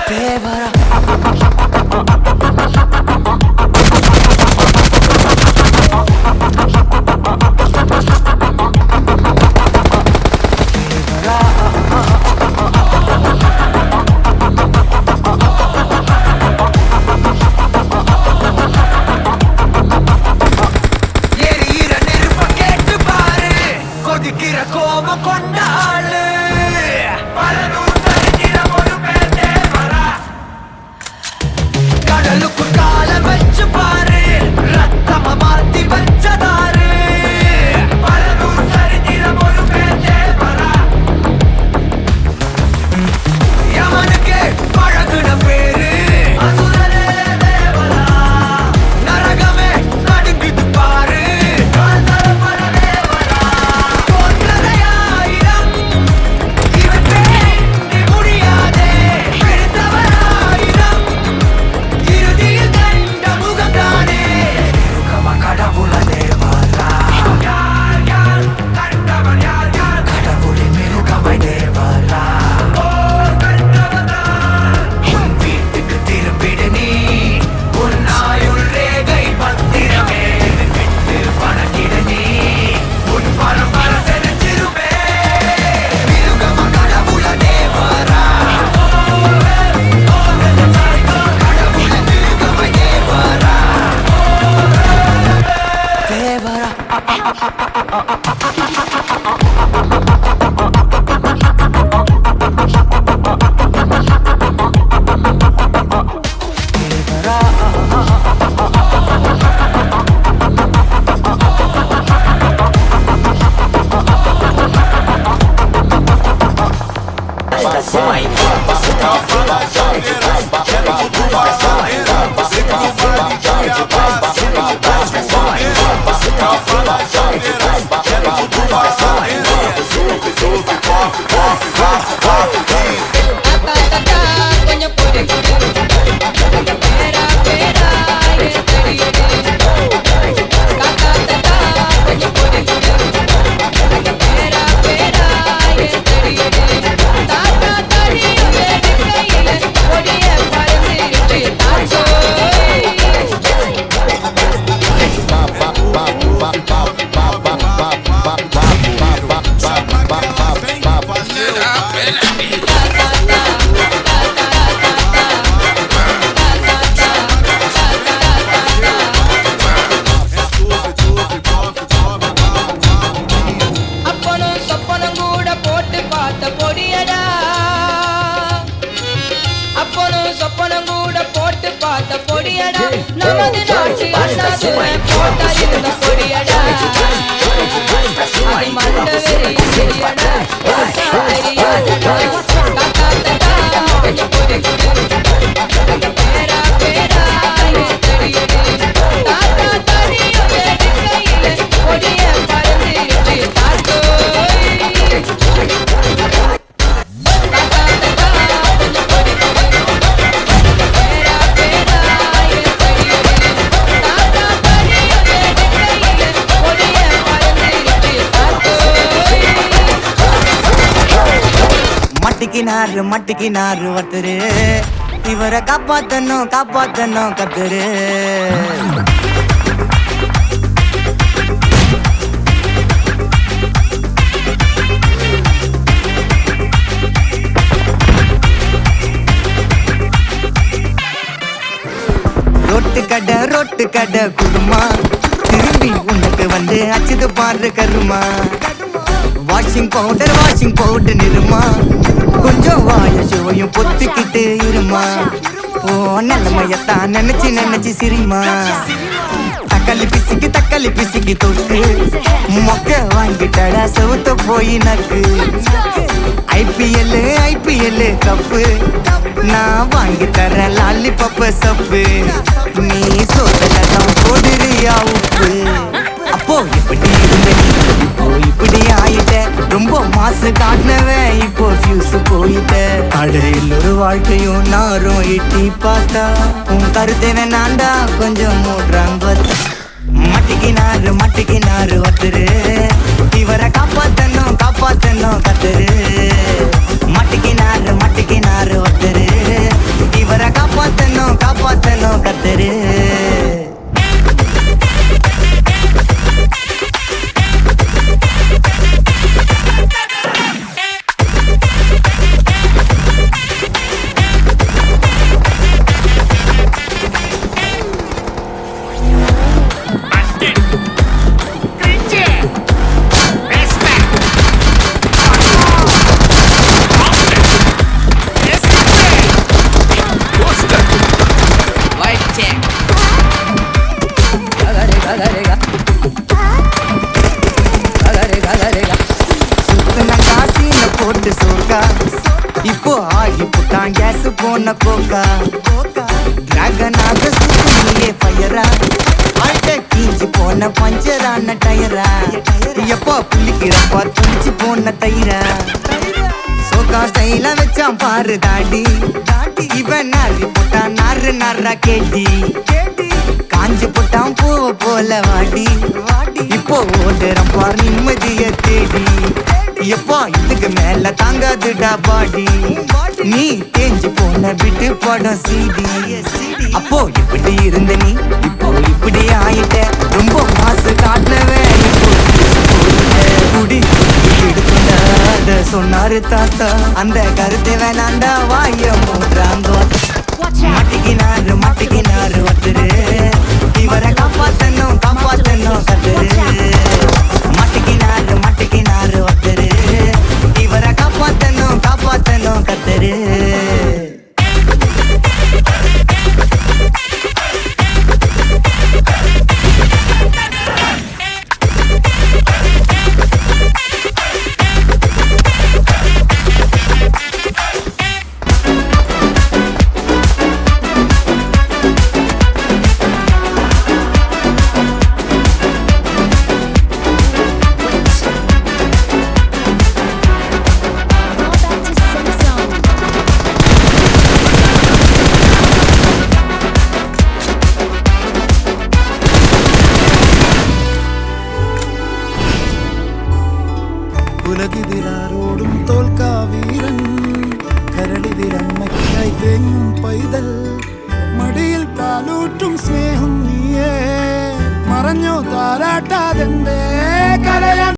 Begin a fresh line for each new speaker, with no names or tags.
தேவரா
மட்டிக்கினாரு ஒருத்தரு இவரை காப்பாத்தணும் கத்துரு ரொட்டு கடை குடுமா திரும்பி உனக்கு வந்து அச்சுது பாரு கருமா வாஷிங் பவுடர் நிறுமா கொஞ்சம் வாய சுவையும் பொத்துக்கிட்டு இருமா ஓ நிலைமையத்தான் நினைச்சு சிரிமா தக்காளி பிசிக்கி தொட்டு மொக்க வாங்கிட்டடா செவுத்த போய் நக்கு ஐபிஎல் கப்பு நான் வாங்கி தரேன் லாலிபப்பு சப்பு நீ சோதனை போடுறியா உப்பு அப்போ இப்படி இருந்த நீ இப்போ இப்படி ஆயிட்ட ரொம்ப மாசு காட்டினவன் இப்போ ஃபியூஸ் போயிட்ட அடையில் ஒரு வாழ்க்கையும் நாரும் எட்டி பார்த்தா உன் கருத்தேன நான்டா கொஞ்சம் மூடுறாங்க மட்டிக்கினாரு ஒருத்தரு இவரை காப்பாத்தணும் கத்துரு மட்டிக்கினாரு ஒருத்தரு டிராகனாக சுத்தியே ஃபயரா ஆட்ட கீஞ்சி போன பஞ்சரான டயரா எப்போ புள்ளிக்கிறப்பா துணிச்சு போன தயிரா சோகா ஸ்டைல வச்சான் பாரு தாடி இவன் நாரி போட்டான் நாரு நாரா கேட்டி காஞ்சி போட்டான் பூவ போல வாடி இப்போ ஓடுறான் பார் நிம்மதிய தேடி எப்போ இதுக்கு மேல தாங்காதுடா பாடி நீ தேஞ்சு போன விட்டு படம் சீடி அப்போ இப்படி இருந்த நீ இப்போ இப்படி ஆயிட்ட ரொம்ப மாசு காட்டினவன் இப்போ குடி எடுத்துடாத சொன்னாரு தாத்தா அந்த கருத்தை வேணாண்டா வாய மூடுறாங்க மாட்டிக்கினாரு ஒருத்தரு இவரை காப்பாத்தணும் கத்துரு மாட்டிக்கினாரு ஒருத்தரு இவரை காப்பாத்தணும் கத்துரு
ഉലകിതിരാരോടും തോൽക്കാവീരൻ കരളിതിരമ്മയ്ക്കായി തേങ്ങും പൈതൽ മടിയിൽ പാലൂറ്റും സ്നേഹം നീയേ മറഞ്ഞോ താരാട്ടാതെന്തേ കരയാൻ